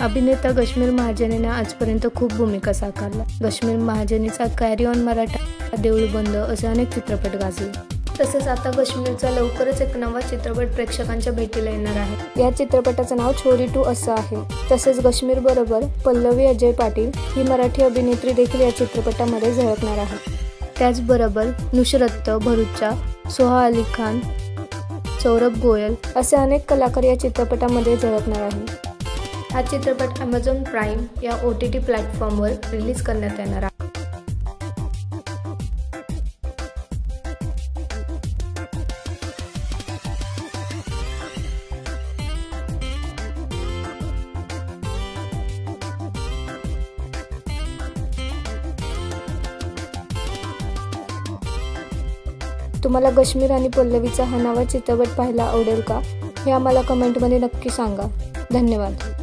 अभिनेता कश्मीर महाजनीने आजपर्यंत खूप भूमिका साकारल्या। कश्मीर महाजनीचा कॅरी ऑन मराठा, देऊळ बंद असे अनेक चित्रपट गाजले। तसेच आता कश्मीरचा लवकरच एक नवा चित्रपट प्रेक्षकांच्या भेटीला येणार आहे। या चित्रपटाचं नाव छोरी 2 असं आहे। तसेच कश्मीर बरोबर पल्लवी अजय पाटील ही मराठी अभिनेत्री देखील या चित्रपटामध्ये झळकणार आहे। त्याचबरोबर नुसरत भरूचा, सोहा अली खान, सौरभ गोयल असे अनेक कलाकार या चित्रपटामध्ये झळकणार आहे। हा चित्रपट Amazon प्राइम या OTT प्लॅटफॉर्मवर रिलीज करण्यात येणार आहे। तुम्हाला कश्मीर आणि पल्लवीचा हा नवा चित्रपट पाहायला आवडेल का? हे आम्हाला कमेंटमध्ये नक्की सांगा। धन्यवाद।